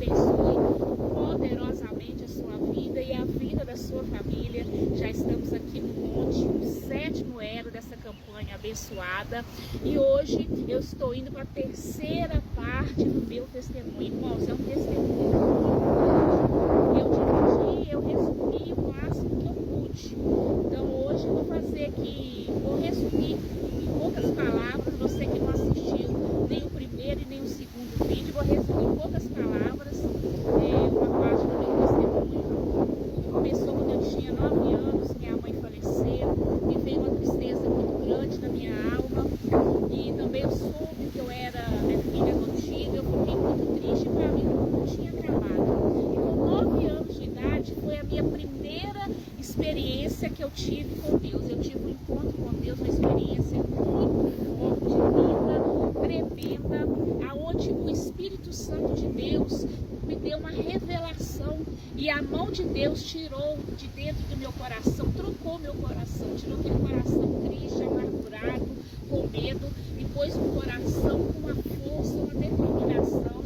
abençoe poderosamente a sua vida e a vida da sua família. Já estamos aqui no monte, o 7º elo dessa campanha abençoada. E hoje eu estou indo para a terceira parte do meu testemunho. Irmãos, é um testemunho muito grande. Eu resumi o máximo que eu pude. Então hoje eu vou fazer aqui, vou resumir em poucas palavras. Você que não assistiu nem o primeiro e nem o segundo vídeo, vou resumir em poucas palavras uma parte do meu testemunho. Tudo começou quando eu tinha 9 anos, minha mãe faleceu, e veio uma tristeza muito grande na minha alma. E também eu soube que eu era filha adotiva, eu fiquei muito triste, para mim não tinha acabado. E com 9 anos de idade foi a minha primeira experiência que eu tive com Deus. Eu tive um encontro com Deus, uma experiência muito forte, linda, tremenda, aonde o Espírito Santo de Deus me deu uma revelação e a mão de Deus tirou de dentro do meu coração, trocou meu coração, tirou aquele coração triste, amargurado, com medo, e pôs um coração com uma força, uma determinação.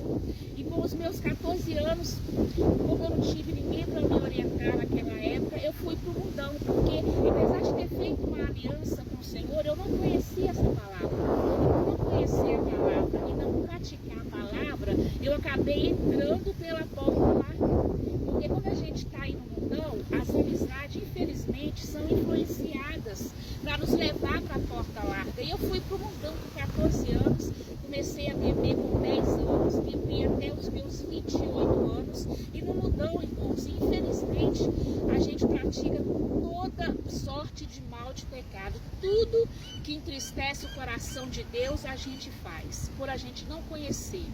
E com os meus 14 anos, como eu não tive ninguém para me orientar naquela época, eu fui para o mundão, porque apesar de ter feito uma aliança com o Senhor, eu não conhecia essa palavra. Eu não conhecia a palavra e não praticar a palavra, eu acabei entrando pela porta larga. Porque quando a gente está aí no mundão, as amizades, infelizmente, são influenciadas para nos levar para a porta larga. E eu fui para o mundão com 14 anos, comecei a beber com 10 anos, bebi até os meus 28 anos. E no mundão, irmãos, infelizmente, a gente pratica toda sorte de mal, de pecado. Tudo que entristece o coração de Deus, a gente faz, por a gente não conhecer.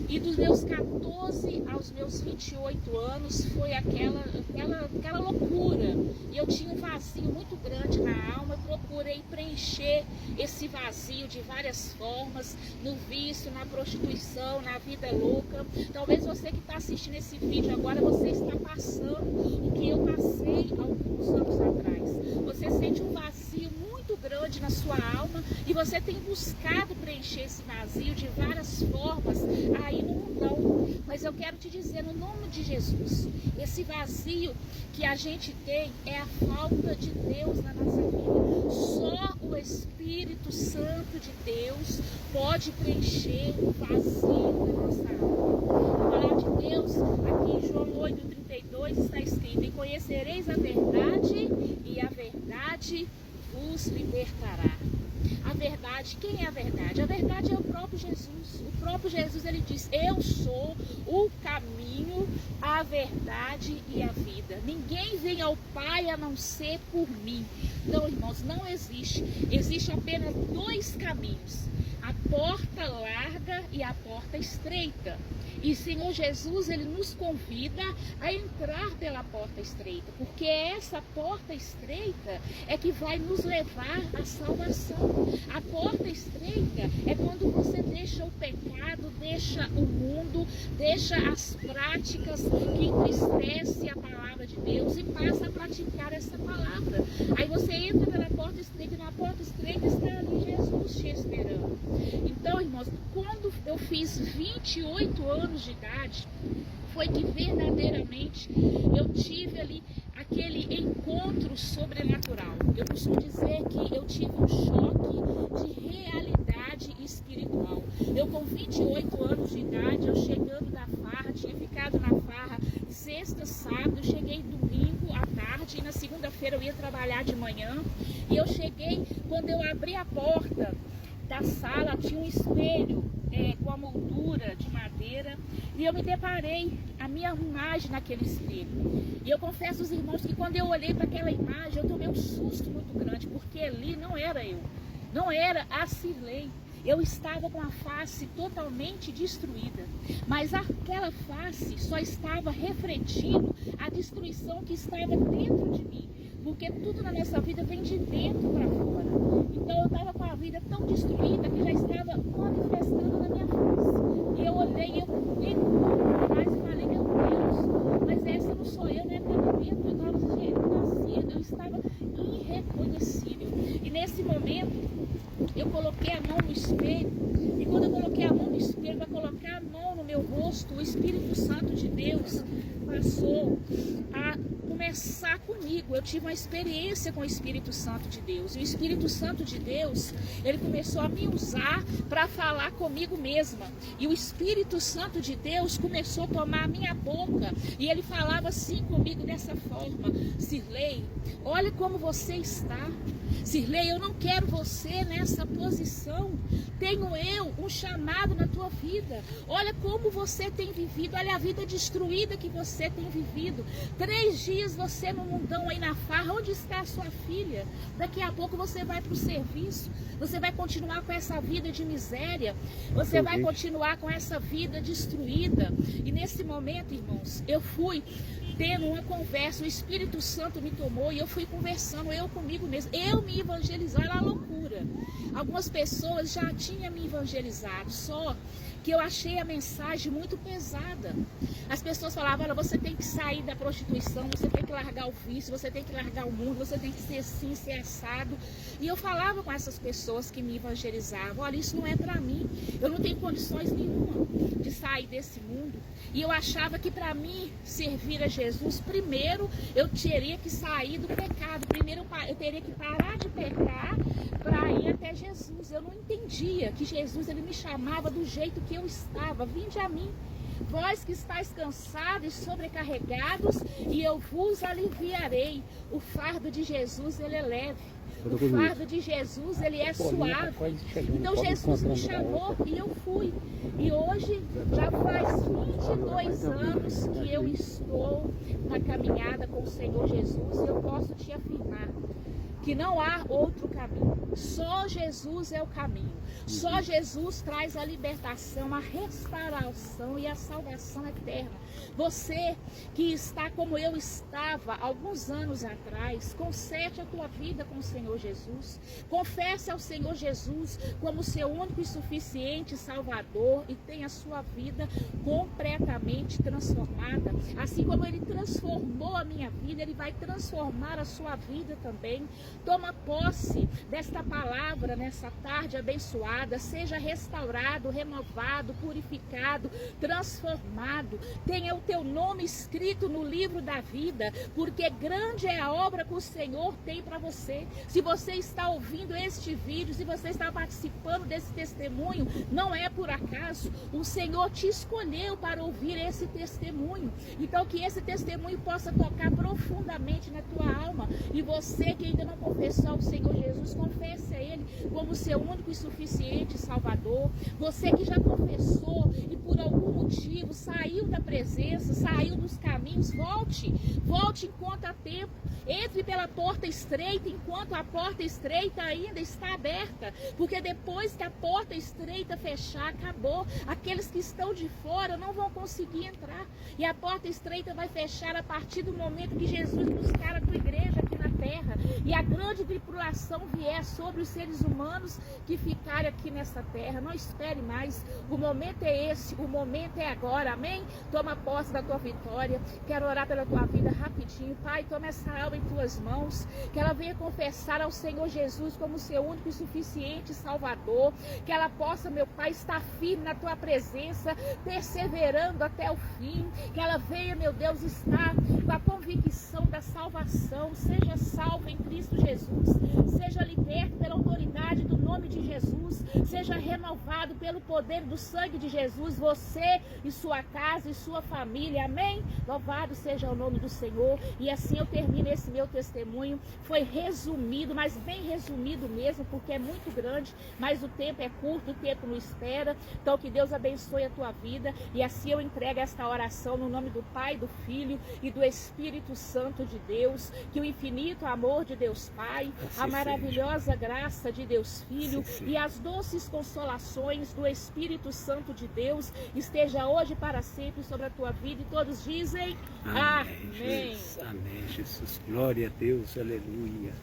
E dos meus 14 aos meus 28 anos foi aquela loucura. E eu tinha um vazio muito grande na alma. Eu procurei preencher esse vazio de várias formas, no vício, na prostituição, na vida louca. Talvez você que está assistindo esse vídeo agora, você está passando o que eu passei alguns anos atrás. Você sente um vazio muito grande na sua alma e você tem buscado preencher esse vazio de várias formas aí no mundão. Mas eu quero te dizer, no nome de Jesus, esse vazio que a gente tem é a falta de Deus na nossa vida. Só o Espírito Santo de Deus pode preencher o vazio da nossa alma. A palavra de Deus, aqui em João 8:32 está escrito: e conhecereis a verdade, e a verdade vos libertará. A verdade, quem é a verdade? A verdade é o próprio Jesus. O próprio Jesus, ele diz: eu sou o caminho, a verdade e a vida. Ninguém vem ao Pai a não ser por mim. Então, irmãos, não existe. Existe apenas 2 caminhos: a porta larga e a porta estreita. E o Senhor Jesus, ele nos convida a entrar pela porta estreita, porque essa porta estreita é que vai nos levar à salvação. A porta estreita é quando você deixa o pecado, deixa o mundo, deixa as práticas que entristecem a palavra de Deus e passa a praticar essa palavra. Aí você entra pela porta estreita e na porta estreita está ali Jesus te esperando. Então, irmãos, quando eu fiz 28 anos de idade, foi que verdadeiramente eu tive ali aquele encontro sobrenatural. Eu costumo dizer que eu tive um choque de realidade espiritual. Eu com 28 anos de idade, eu chegando da farra, tinha ficado na farra sexta, sábado, eu cheguei domingo à tarde e na segunda-feira eu ia trabalhar de manhã. E eu cheguei, quando eu abri a porta da sala, tinha um espelho com a moldura de madeira, e eu me deparei a minha imagem naquele espelho. E eu confesso aos irmãos que quando eu olhei para aquela imagem, eu tomei um susto muito grande, porque ali não era eu, não era a Cirlei. Eu estava com a face totalmente destruída, mas aquela face só estava refletindo a destruição que estava dentro de mim, porque tudo na nossa vida vem de dentro para fora. Então eu estava com a vida tão destruída que já estava manifestando na minha face. E eu olhei, eu fiquei mais e falei: meu Deus, mas essa não sou eu, né? Estava dentro, eu estava renascido, eu estava irreconhecível. E nesse momento eu coloquei a mão no espelho, e quando eu coloquei a mão no espelho para colocar a mão no meu meu rosto, o Espírito Santo de Deus passou a conversar comigo. Eu tive uma experiência com o Espírito Santo de Deus. E o Espírito Santo de Deus, ele começou a me usar para falar comigo mesma. E o Espírito Santo de Deus começou a tomar a minha boca. E ele falava assim comigo dessa forma: Sirlei, olha como você está. Sirlei, eu não quero você nessa posição. Tenho eu um chamado na tua vida. Olha como você tem vivido. Olha a vida destruída que você tem vivido. 3 dias você no mundão aí na farra. Onde está a sua filha? Daqui a pouco você vai para o serviço. Você vai continuar com essa vida de miséria. Você vai continuar com essa vida destruída. E nesse momento, irmãos, eu fui tendo uma conversa, o Espírito Santo me tomou e eu fui conversando, eu comigo mesmo, eu me evangelizar, era loucura. Algumas pessoas já tinham me evangelizado, só que eu achei a mensagem muito pesada. As pessoas falavam: olha, você tem que sair da prostituição, você tem que largar o vício, você tem que largar o mundo, você tem que ser assim, ser assado. E eu falava com essas pessoas que me evangelizavam: olha, isso não é para mim, eu não tenho condições nenhuma de sair desse mundo. E eu achava que para mim servir a Jesus, primeiro eu teria que sair do pecado, primeiro eu teria que parar de pecar para ir até Jesus. Eu não entendia que Jesus, ele me chamava do jeito que eu estava: vinde a mim, vós que estáis cansados e sobrecarregados, e eu vos aliviarei. O fardo de Jesus, ele é leve. O fardo de Jesus, ele é suave. Então Jesus me chamou e eu fui. E hoje já faz 22 anos que eu estou na caminhada com o Senhor Jesus, e eu posso te afirmar que não há outro caminho. Só Jesus é o caminho. Só Jesus traz a libertação, a restauração e a salvação eterna. Você que está como eu estava alguns anos atrás, conserte a tua vida com o Senhor Jesus. Confesse ao Senhor Jesus como seu único e suficiente Salvador e tenha a sua vida completamente transformada. Assim como Ele transformou a minha vida, Ele vai transformar a sua vida também. Toma posse desta palavra nessa tarde abençoada. Seja restaurado, renovado, purificado, transformado. Tenha o teu nome escrito no livro da vida, porque grande é a obra que o Senhor tem para você. Se você está ouvindo este vídeo, se você está participando desse testemunho, não é por acaso. O Senhor te escolheu para ouvir esse testemunho. Então que esse testemunho possa tocar profundamente na tua alma. E você que ainda não confessou ao Senhor Jesus, confesse a Ele como seu único e suficiente Salvador. Você que já confessou e por algum motivo saiu da presença, saiu dos caminhos, volte enquanto há tempo. Entre pela porta estreita enquanto a porta estreita ainda está aberta, porque depois que a porta estreita fechar, acabou. Aqueles que estão de fora não vão conseguir entrar, e a porta estreita vai fechar a partir do momento que Jesus buscar a tua igreja aqui na terra, e a grande tribulação vier sobre os seres humanos que ficarem aqui nessa terra. Não espere mais, o momento é esse, o momento é agora, amém? Toma posse da tua vitória. Quero orar pela tua vida rapidinho. Pai, toma essa alma em tuas mãos, que ela venha confessar ao Senhor Jesus como seu único e suficiente Salvador, que ela possa, meu Pai, estar firme na tua presença, perseverando até o fim, que ela venha, meu Deus, estar com a convicção da salvação. Seja salvo em Cristo Jesus, seja liberto pela autoridade do nome de Jesus, seja renovado pelo poder do sangue de Jesus, você e sua casa e sua família, amém? Louvado seja o nome do Senhor. E assim eu termino esse meu testemunho. Foi resumido, mas bem resumido mesmo, porque é muito grande, mas o tempo é curto, o tempo não espera. Então que Deus abençoe a tua vida, e assim eu entrego esta oração no nome do Pai, do Filho e do Espírito Santo de Deus. Que o infinito amor de Deus Pai, a maravilhosa graça de Deus Filho e as doces consolações do Espírito Santo de Deus esteja hoje e para sempre sobre a tua vida. E todos dizem amém. Amém, Jesus. Glória a Deus, aleluia.